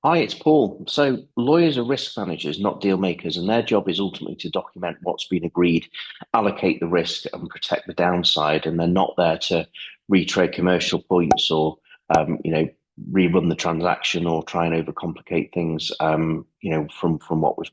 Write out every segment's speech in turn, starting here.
Hi, it's Paul. So, lawyers are risk managers, not deal makers, and their job is ultimately to document what's been agreed, allocate the risk, and protect the downside. And they're not there to retrade commercial points or, you know, rerun the transaction or try and overcomplicate things, from what was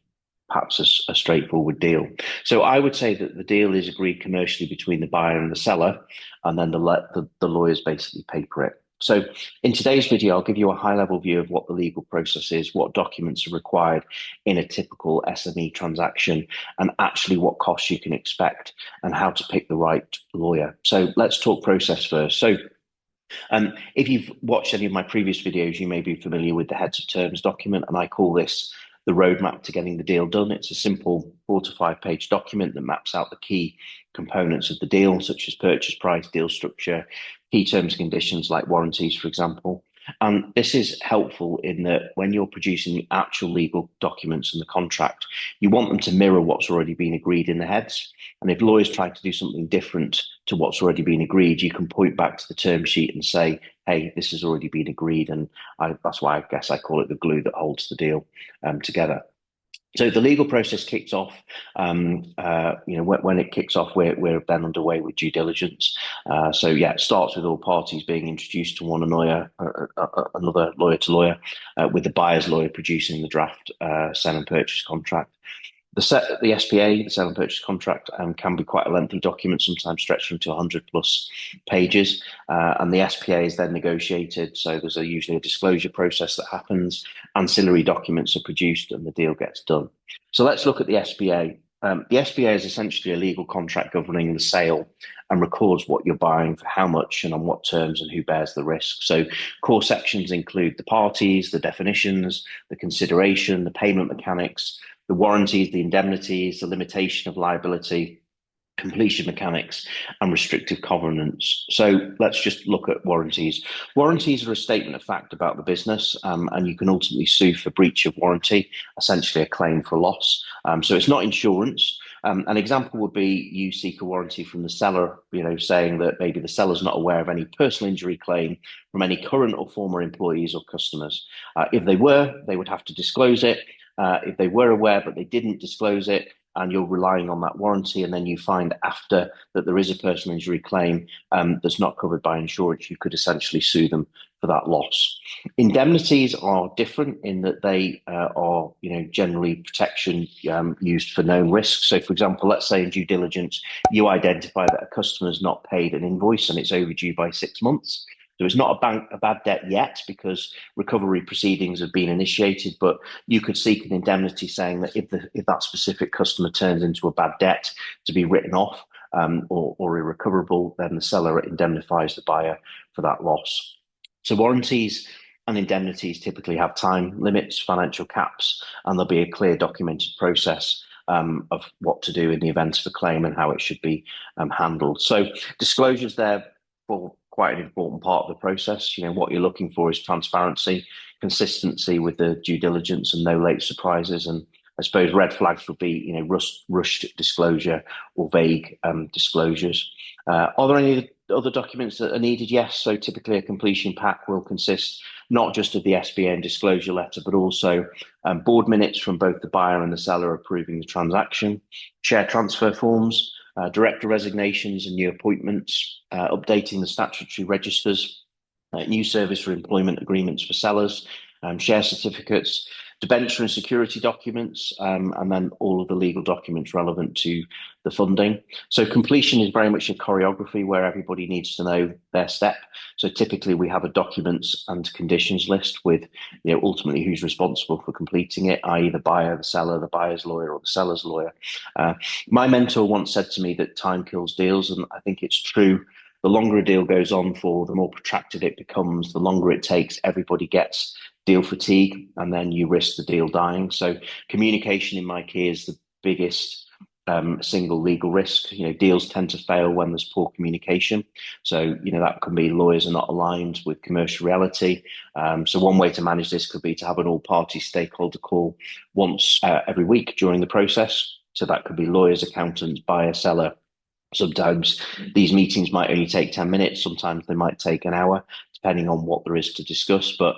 perhaps a straightforward deal. So, I would say that the deal is agreed commercially between the buyer and the seller, and then the lawyers basically paper it. So, in today's video, I'll give you a high-level view of what the legal process is, what documents are required in a typical SME transaction, and actually what costs you can expect and how to pick the right lawyer. So let's talk process first. If you've watched any of my previous videos, you may be familiar with the heads of terms document, and I call this the roadmap to getting the deal done. It's a simple 4 to 5 page document that maps out the key components of the deal, such as purchase price, deal structure, key terms and conditions like warranties, for example. And this is helpful in that when you're producing the actual legal documents and the contract, you want them to mirror what's already been agreed in the heads. And if lawyers try to do something different to what's already been agreed, you can point back to the term sheet and say, hey, this has already been agreed. And that's why I guess I call it the glue that holds the deal together. So the legal process kicks off. When it kicks off, we're then underway with due diligence. It starts with all parties being introduced to one another lawyer to lawyer, with the buyer's lawyer producing the draft sell and purchase contract. The SPA, the sale and purchase contract, can be quite a lengthy document, sometimes stretching to 100 plus pages. And the SPA is then negotiated. So there's usually a disclosure process that happens. Ancillary documents are produced and the deal gets done. So let's look at the SPA. The SPA is essentially a legal contract governing the sale and records what you're buying, for how much and on what terms, and who bears the risk. So core sections include the parties, the definitions, the consideration, the payment mechanics, the warranties, the indemnities, the limitation of liability, completion mechanics, and restrictive covenants. So let's just look at warranties. Warranties are a statement of fact about the business, and you can ultimately sue for breach of warranty, essentially a claim for loss. So it's not insurance. An example would be you seek a warranty from the seller, saying that maybe the seller's not aware of any personal injury claim from any current or former employees or customers. If they were, they would have to disclose it. If they were aware but they didn't disclose it, and you're relying on that warranty, and then you find after that there is a personal injury claim that's not covered by insurance, you could essentially sue them for that loss. Indemnities are different in that they are, generally protection used for known risks. So, for example, let's say in due diligence, you identify that a customer has not paid an invoice and it's overdue by 6 months. So it's not a bad debt yet because recovery proceedings have been initiated, but you could seek an indemnity saying that if that specific customer turns into a bad debt to be written off or irrecoverable, then the seller indemnifies the buyer for that loss. So warranties and indemnities typically have time limits, financial caps, and there'll be a clear documented process of what to do in the event of a claim and how it should be handled. So disclosures there for quite an important part of the process. What you're looking for is transparency, consistency with the due diligence, and no late surprises. And I suppose red flags would be, rushed disclosure or vague disclosures. Are there any other documents that are needed? Yes. So typically a completion pack will consist not just of the SPA and disclosure letter, but also board minutes from both the buyer and the seller approving the transaction, share transfer forms, director resignations and new appointments, updating the statutory registers, new service or employment agreements for sellers, share certificates, debenture and security documents, and then all of the legal documents relevant to the funding. So completion is very much a choreography where everybody needs to know their step. So typically we have a documents and conditions list with, ultimately who's responsible for completing it, i.e. the buyer, the seller, the buyer's lawyer, or the seller's lawyer. My mentor once said to me that time kills deals, and I think it's true. The longer a deal goes on for, the more protracted it becomes, the longer it takes, everybody gets deal fatigue, and then you risk the deal dying. So communication in my key is the biggest single legal risk. Deals tend to fail when there's poor communication. So, that can be lawyers are not aligned with commercial reality. So one way to manage this could be to have an all-party stakeholder call once every week during the process. So that could be lawyers, accountants, buyer, seller. Sometimes these meetings might only take 10 minutes. Sometimes they might take an hour, depending on what there is to discuss. But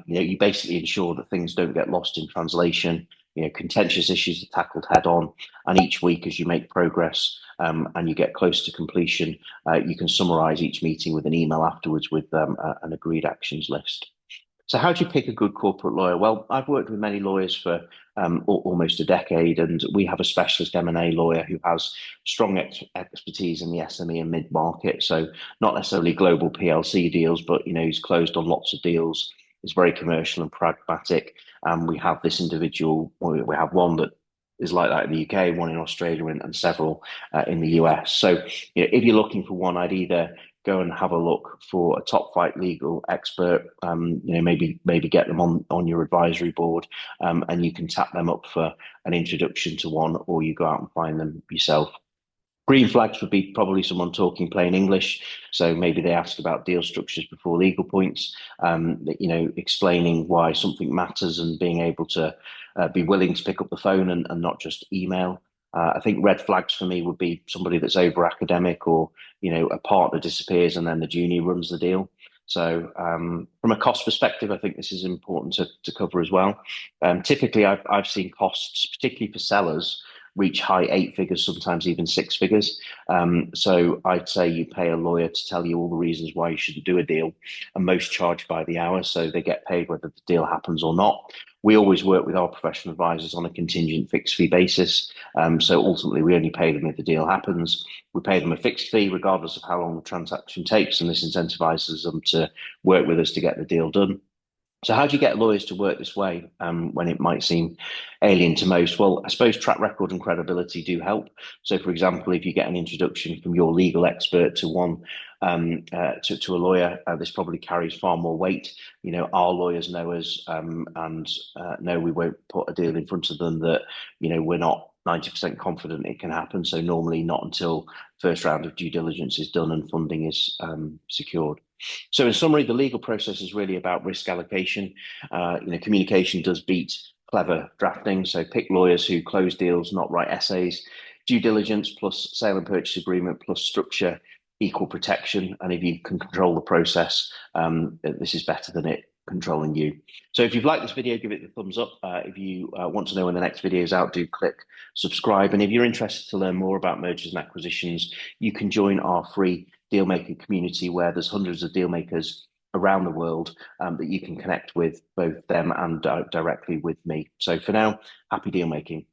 you basically ensure that things don't get lost in translation. Contentious issues are tackled head on, and each week as you make progress and you get close to completion, you can summarize each meeting with an email afterwards with an agreed actions list. So how do you pick a good corporate lawyer? Well, I've worked with many lawyers for almost a decade, and we have a specialist M&A lawyer who has strong expertise in the SME and mid-market. So not necessarily global PLC deals, but he's closed on lots of deals. He's very commercial and pragmatic. We have this individual. We have one that is like that in the UK, one in Australia, and several in the US. So if you're looking for one, I'd either go and have a look for a top flight legal expert. Maybe get them on your advisory board, and you can tap them up for an introduction to one, or you go out and find them yourself. Green flags would be probably someone talking plain English. So maybe they ask about deal structures before legal points, explaining why something matters and being able to be willing to pick up the phone and not just email. I think red flags for me would be somebody that's over academic, or, a partner disappears and then the junior runs the deal. So from a cost perspective, I think this is important to cover as well. Typically, I've seen costs, particularly for sellers, reach high eight figures, sometimes even six figures. So I'd say you pay a lawyer to tell you all the reasons why you shouldn't do a deal, and most charge by the hour, so they get paid whether the deal happens or not. We always work with our professional advisors on a contingent fixed fee basis. So ultimately, we only pay them if the deal happens. We pay them a fixed fee regardless of how long the transaction takes, and this incentivizes them to work with us to get the deal done. So how do you get lawyers to work this way when it might seem alien to most? Well, I suppose track record and credibility do help. So, for example, if you get an introduction from your legal expert to one to a lawyer, this probably carries far more weight. Our lawyers know us, and know we won't put a deal in front of them that we're not 90% confident it can happen. So normally not until first round of due diligence is done and funding is secured. So in summary, the legal process is really about risk allocation. Communication does beat clever drafting. So pick lawyers who close deals, not write essays. Due diligence plus sale and purchase agreement plus structure equal protection. And if you can control the process, this is better than it controlling you. So if you've liked this video, give it the thumbs up. If you want to know when the next video is out, do click subscribe. And if you're interested to learn more about mergers and acquisitions, you can join our free dealmaking community, where there's hundreds of dealmakers around the world that you can connect with, both them and directly with me. So for now, happy deal making.